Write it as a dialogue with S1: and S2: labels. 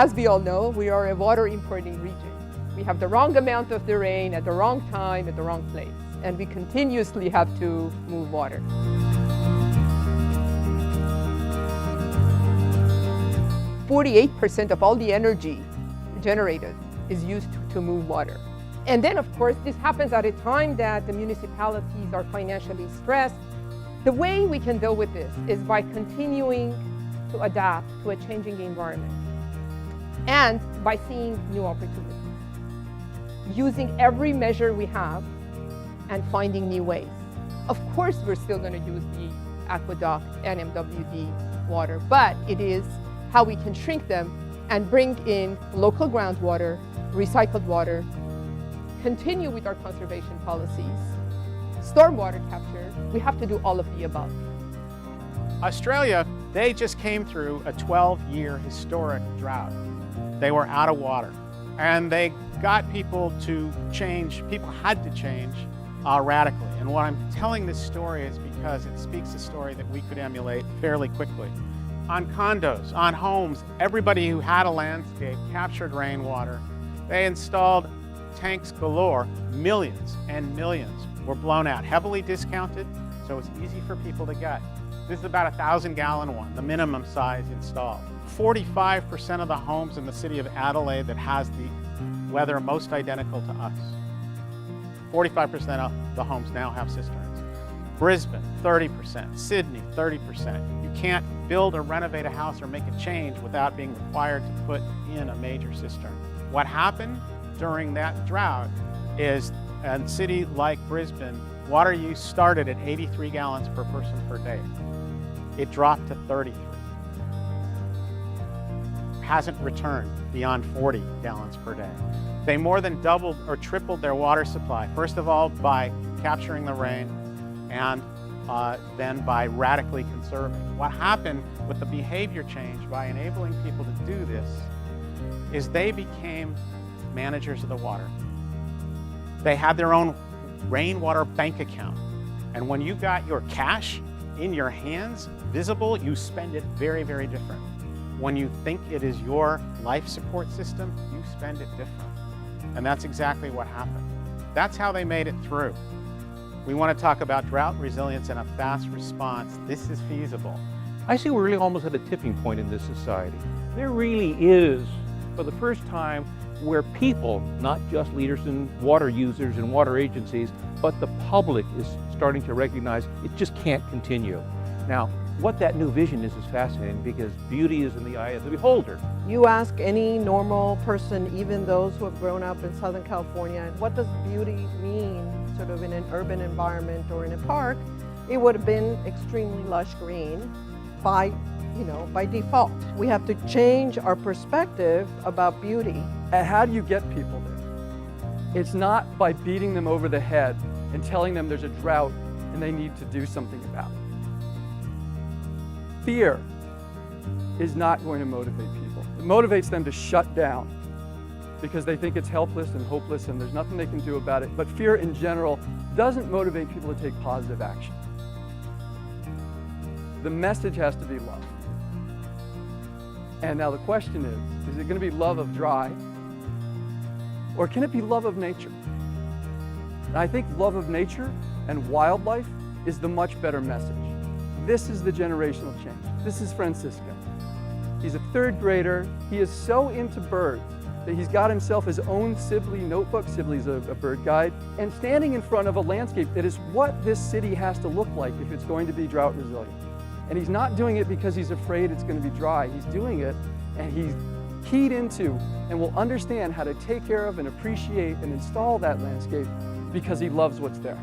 S1: As we all know, we are a water importing region. We have the wrong amount of the rain at the wrong time at the wrong place, and we continuously have to move water. %48% of all the energy generated is used to move water. And then, of course, this happens at a time that the municipalities are financially stressed. The way we can deal with this is by continuing to adapt to a changing environment and by seeing new opportunities, using every measure we have and finding new ways. Of course, we're still going to use the aqueduct and MWD water, but it is how we can shrink them and bring in local groundwater, recycled water, continue with our conservation policies, stormwater capture. We have to do all of the above.
S2: Australia, they just came through a 12-year historic drought. They were out of water, and they got people to change. People had to change radically. And what I'm telling this story is because it speaks a story that we could emulate fairly quickly. On condos, on homes, everybody who had a landscape captured rainwater. They installed tanks galore. Millions and millions were blown out, heavily discounted, so it's easy for people to get. This is about a 1,000-gallon one, the minimum size installed. 45% of the homes in the city of Adelaide that has the weather most identical to us. 45% of the homes now have cisterns. Brisbane, 30%. Sydney, 30%. You can't build or renovate a house or make a change without being required to put in a major cistern. What happened during that drought is in a city like Brisbane, water use started at 83 gallons per person per day. It dropped to 33. Hasn't returned beyond 40 gallons per day. They more than doubled or tripled their water supply, first of all by capturing the rain and then by radically conserving. What happened with the behavior change by enabling people to do this is they became managers of the water. They had their own rainwater bank account. And when you got your cash in your hands, visible, you spend it very, very different. When you think it is your life support system, you spend it different. And that's exactly what happened. That's how they made it through. We want to talk about drought resilience and a fast response. This is feasible.
S3: I see we're really almost at a tipping point in this society. There really is, for the first time, where people, not just leaders and water users and water agencies, but the public is starting to recognize it just can't continue. Now, what that new vision is fascinating because beauty is in the eye of the beholder.
S4: You ask any normal person, even those who have grown up in Southern California, what does beauty mean sort of in an urban environment or in a park? It would have been extremely lush green by default. We have to change our perspective about beauty.
S5: And how do you get people there? It's not by beating them over the head and telling them there's a drought and they need to do something about it. Fear is not going to motivate people. It motivates them to shut down because they think it's helpless and hopeless and there's nothing they can do about it. But fear in general doesn't motivate people to take positive action. The message has to be love. And now the question is it going to be love of dry or can it be love of nature? And I think love of nature and wildlife is the much better message. This is the generational change. This is Francisco. He's a third grader. He is so into birds that he's got himself his own Sibley notebook. Sibley's a bird guide. And standing in front of a landscape that is what this city has to look like if it's going to be drought resilient. And he's not doing it because he's afraid it's going to be dry. He's doing it and he's keyed into and will understand how to take care of and appreciate and install that landscape because he loves what's there.